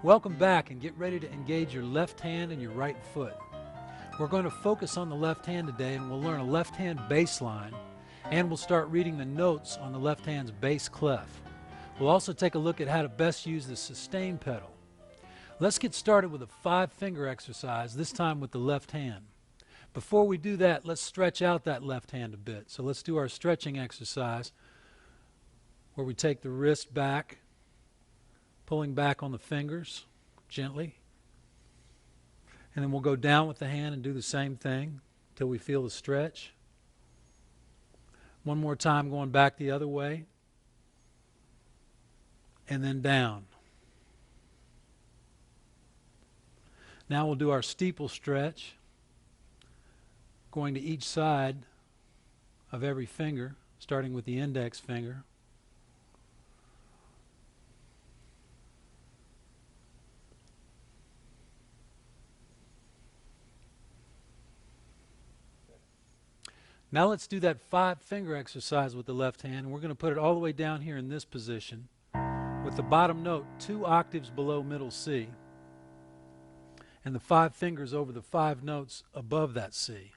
Welcome back, and get ready to engage your left hand and your right foot. We're going to focus on the left hand today, and we'll learn a left hand bass line, and we'll start reading the notes on the left hand's bass clef. We'll also take a look at how to best use the sustain pedal. Let's get started with a 5-finger exercise, this time with the left hand. Before we do that, let's stretch out that left hand a bit. So let's do our stretching exercise where we take the wrist back, pulling back on the fingers gently. And then we'll go down with the hand and do the same thing until we feel the stretch. One more time, going back the other way. And then down. Now we'll do our steeple stretch, going to each side of every finger, starting with the index finger. Now let's do that 5-finger exercise with the left hand, and we're going to put it all the way down here in this position with the bottom note 2 octaves below middle C and the 5 fingers over the 5 notes above that C.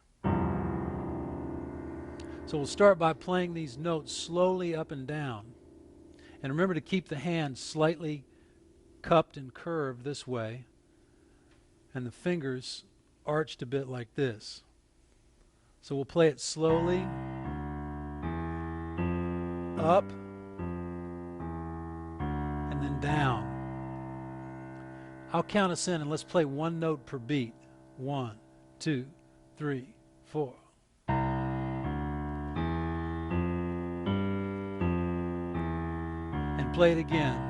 So we'll start by playing these notes slowly up and down. And remember to keep the hand slightly cupped and curved this way and the fingers arched a bit like this. So we'll play it slowly, up, and then down. I'll count us in and let's play 1 note per beat. 1, 2, 3, 4. And play it again.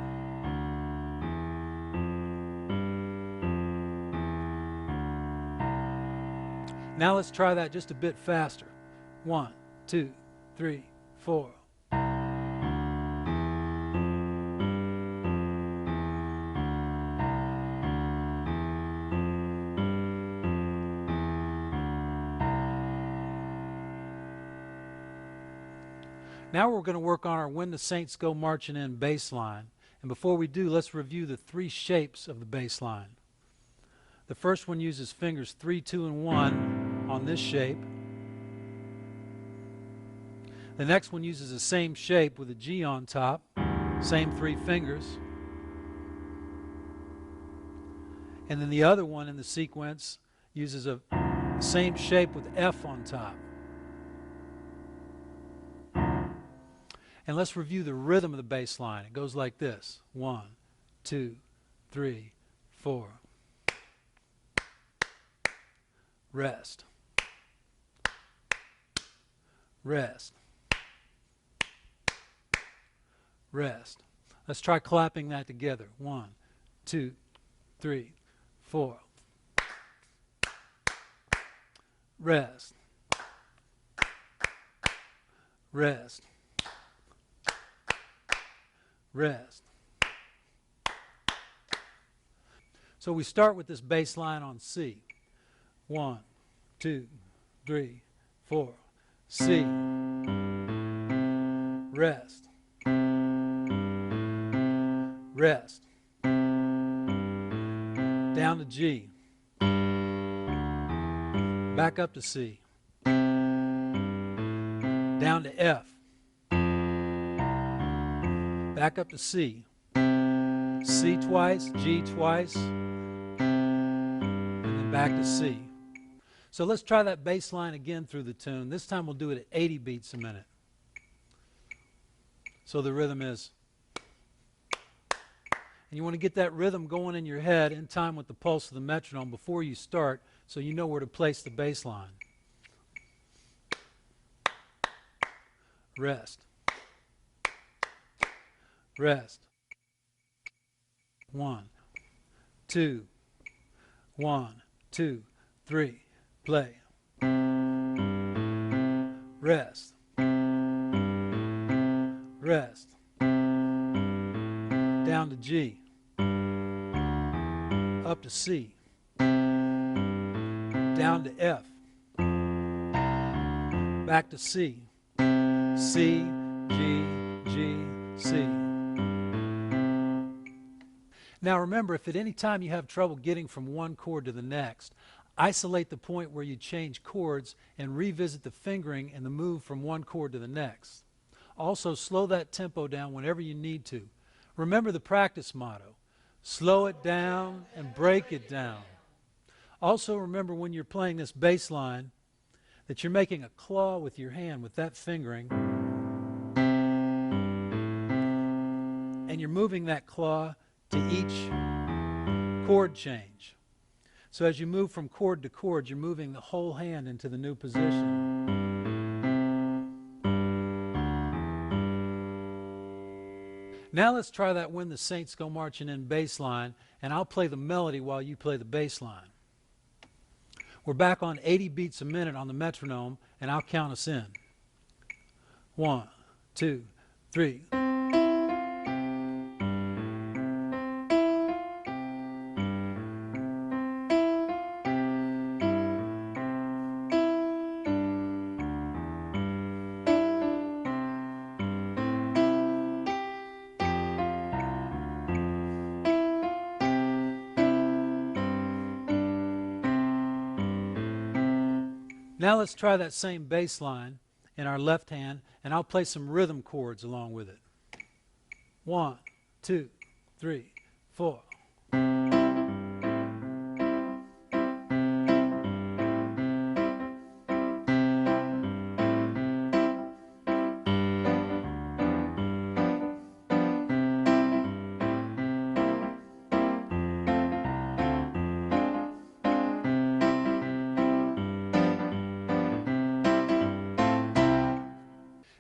Now let's try that just a bit faster. 1, 2, 3, 4. Now we're going to work on our When the Saints Go Marching In bass line. And before we do, let's review the 3 shapes of the bass line. The first one uses fingers 3, 2, and 1 on this shape. The next one uses the same shape with a G on top, same 3 fingers. And then the other one in the sequence uses a same shape with F on top. And let's review the rhythm of the bass line. It goes like this. 1, 2, 3, 4. Rest. Rest. Rest. Let's try clapping that together. 1, 2, 3, 4. Rest. Rest. Rest. So we start with this bass line on C. 1, 2, 3, 4. C. Rest. Rest. Down to G. Back up to C. Down to F. Back up to C. C twice, G twice, and then back to C. So let's try that bass line again through the tune. This time we'll do it at 80 beats a minute. So the rhythm is, and you want to get that rhythm going in your head in time with the pulse of the metronome before you start, so you know where to place the bass line. Rest. Rest. 1, 2, 1, 2, 3. Play. Rest. Rest. Down to G. Up to C. Down to F. Back to C. C, G, G, C. Now remember, if at any time you have trouble getting from one chord to the next, isolate the point where you change chords and revisit the fingering and the move from one chord to the next. Also, slow that tempo down whenever you need to. Remember the practice motto: slow it down and break it down. Also remember, when you're playing this bass line, that you're making a claw with your hand with that fingering, and you're moving that claw to each chord change. So as you move from chord to chord, you're moving the whole hand into the new position. Now let's try that When the Saints Go Marching In bass line, and I'll play the melody while you play the bass line. We're back on 80 beats a minute on the metronome, and I'll count us in. 1, 2, 3. Now let's try that same bass line in our left hand, and I'll play some rhythm chords along with it. 1, 2, 3, 4.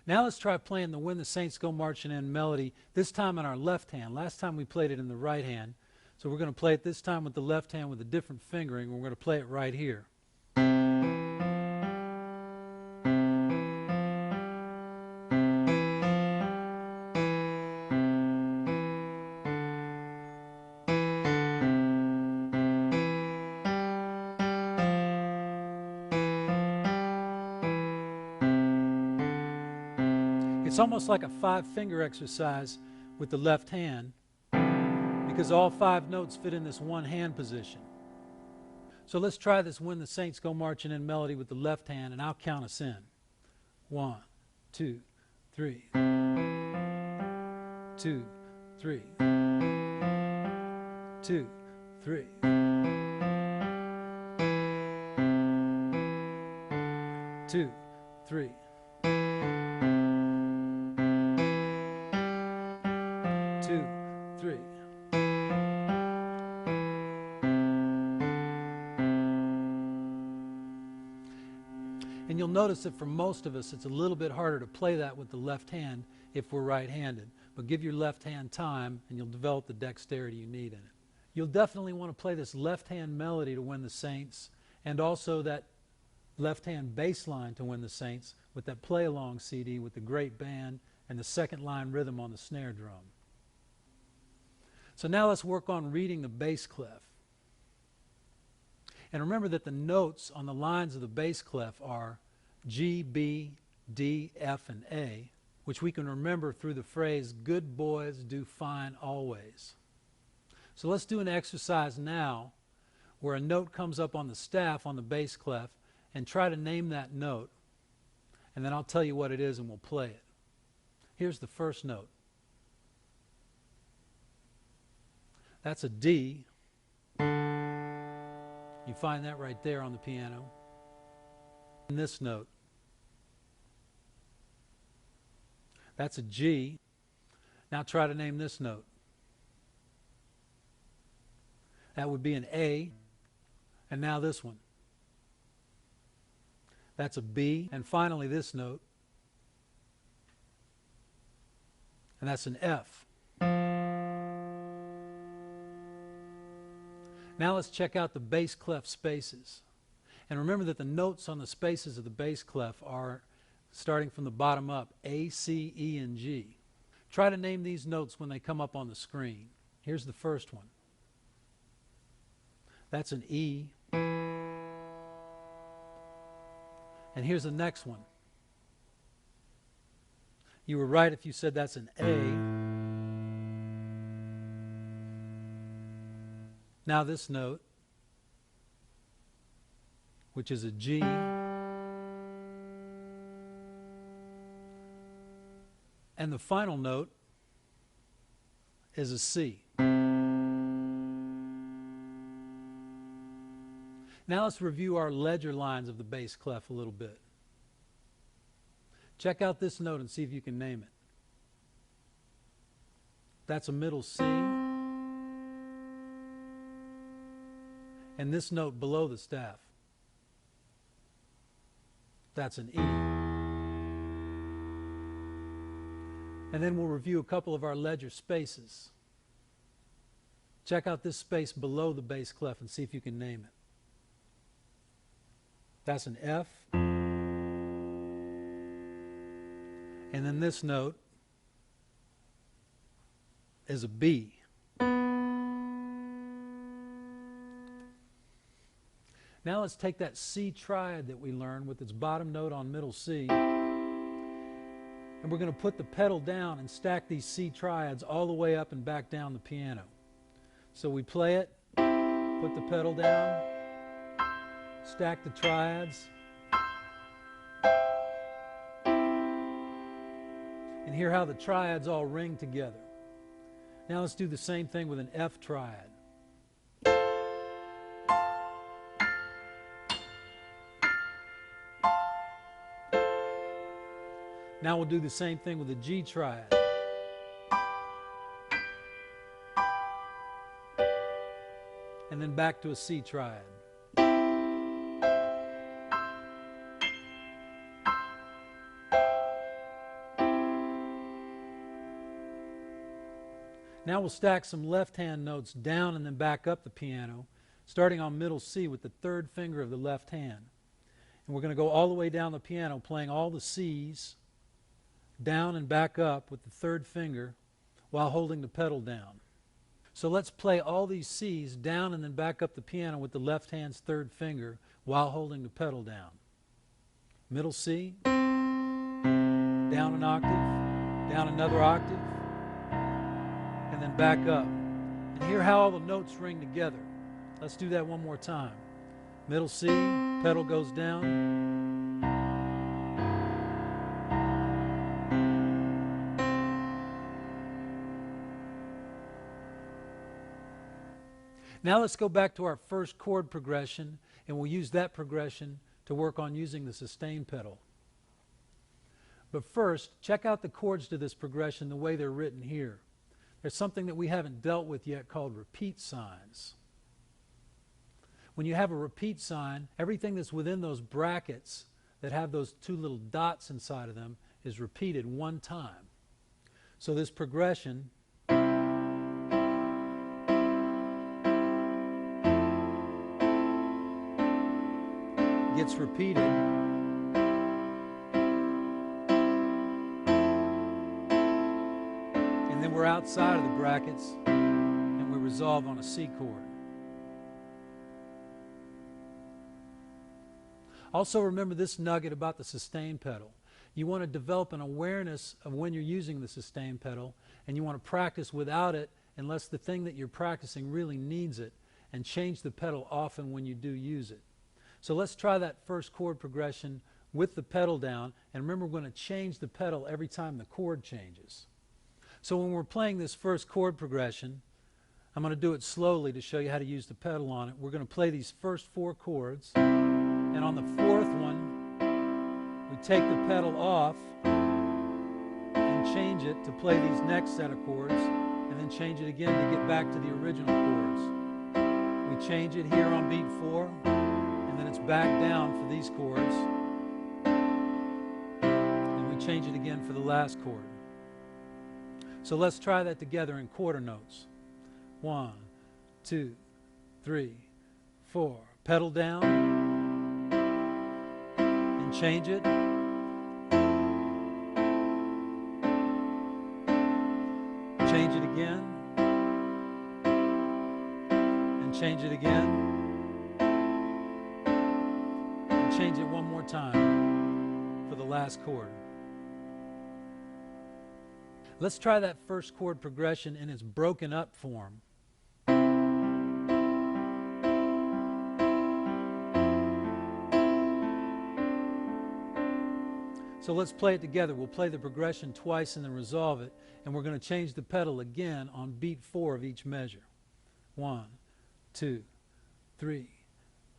Now let's try playing the When the Saints Go Marching In melody, this time in our left hand. Last time we played it in the right hand. So we're going to play it this time with the left hand with a different fingering. We're going to play it right here. It's almost like a 5-finger exercise with the left hand, because all 5 notes fit in this one hand position. So let's try this When the Saints Go Marching In melody with the left hand, and I'll count us in. 1, 2, 3. 2, 3. 2, 3. 2, 3. 2, 3. And you'll notice that for most of us, it's a little bit harder to play that with the left hand if we're right-handed. But give your left hand time, and you'll develop the dexterity you need in it. You'll definitely want to play this left-hand melody to When the Saints, and also that left-hand bass line to When the Saints with that play-along CD with the great band and the second line rhythm on the snare drum. So now let's work on reading the bass clef. And remember that the notes on the lines of the bass clef are G, B, D, F, and A, which we can remember through the phrase, "Good boys do fine always." So let's do an exercise now where a note comes up on the staff on the bass clef, and try to name that note, and then I'll tell you what it is and we'll play it. Here's the first note. That's a D. You find that right there on the piano. And this note. That's a G. Now try to name this note. That would be an A. And now this one. That's a B. And finally this note. And that's an F. Now let's check out the bass clef spaces. And remember that the notes on the spaces of the bass clef are, starting from the bottom up, A, C, E, and G. Try to name these notes when they come up on the screen. Here's the first one. That's an E. And here's the next one. You were right if you said that's an A. Now this note, which is a G, and the final note is a C. Now let's review our ledger lines of the bass clef a little bit. Check out this note and see if you can name it. That's a middle C. And this note below the staff, that's an E. And then we'll review a couple of our ledger spaces. Check out this space below the bass clef and see if you can name it. That's an F. And then this note is a B. Now let's take that C triad that we learned with its bottom note on middle C, and we're going to put the pedal down and stack these C triads all the way up and back down the piano. So we play it, put the pedal down, stack the triads, and hear how the triads all ring together. Now let's do the same thing with an F triad. Now we'll do the same thing with a G triad. And then back to a C triad. Now we'll stack some left-hand notes down and then back up the piano, starting on middle C with the third finger of the left hand. And we're going to go all the way down the piano, playing all the C's, down and back up with the third finger while holding the pedal down. So let's play all these C's down and then back up the piano with the left hand's third finger while holding the pedal down. Middle C, down an octave, down another octave, and then back up. And hear how all the notes ring together. Let's do that one more time. Middle C, pedal goes down. Now let's go back to our first chord progression, and we'll use that progression to work on using the sustain pedal. But first, check out the chords to this progression the way they're written here. There's something that we haven't dealt with yet called repeat signs. When you have a repeat sign, everything that's within those brackets that have those two little dots inside of them is repeated one time. So this progression gets repeated, and then we're outside of the brackets and we resolve on a C chord. Also remember this nugget about the sustain pedal. You want to develop an awareness of when you're using the sustain pedal, and you want to practice without it unless the thing that you're practicing really needs it, and change the pedal often when you do use it. So let's try that first chord progression with the pedal down, and remember we're going to change the pedal every time the chord changes. So when we're playing this first chord progression, I'm going to do it slowly to show you how to use the pedal on it. We're going to play these first four chords, and on the fourth one we take the pedal off and change it to play these next set of chords, and then change it again to get back to the original chords. We change it here on beat 4, and then it's back down for these chords, and we change it again for the last chord. So let's try that together in quarter notes. 1, 2, 3, 4. Pedal down and change it. Change it again and change it again. Change it one more time for the last chord. Let's try that first chord progression in its broken up form. So let's play it together. We'll play the progression twice and then resolve it, and we're going to change the pedal again on beat 4 of each measure. 1, 2, 3,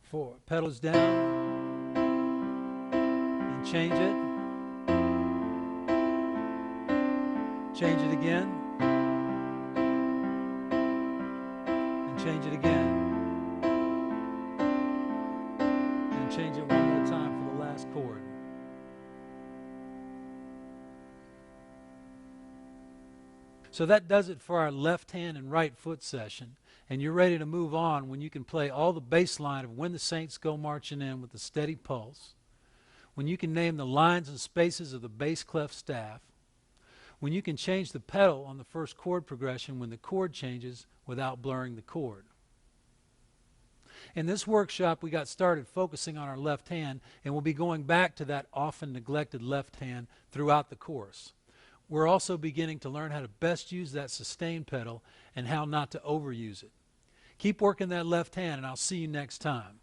4. Pedals down, and change it. Change it again, and change it again, and change it one more time for the last chord. So that does it for our left hand and right foot session, and you're ready to move on when you can play all the bass line of When the Saints Go Marching In with a steady pulse, when you can name the lines and spaces of the bass clef staff, when you can change the pedal on the first chord progression when the chord changes without blurring the chord. In this workshop, we got started focusing on our left hand, and we'll be going back to that often neglected left hand throughout the course. We're also beginning to learn how to best use that sustain pedal and how not to overuse it. Keep working that left hand, and I'll see you next time.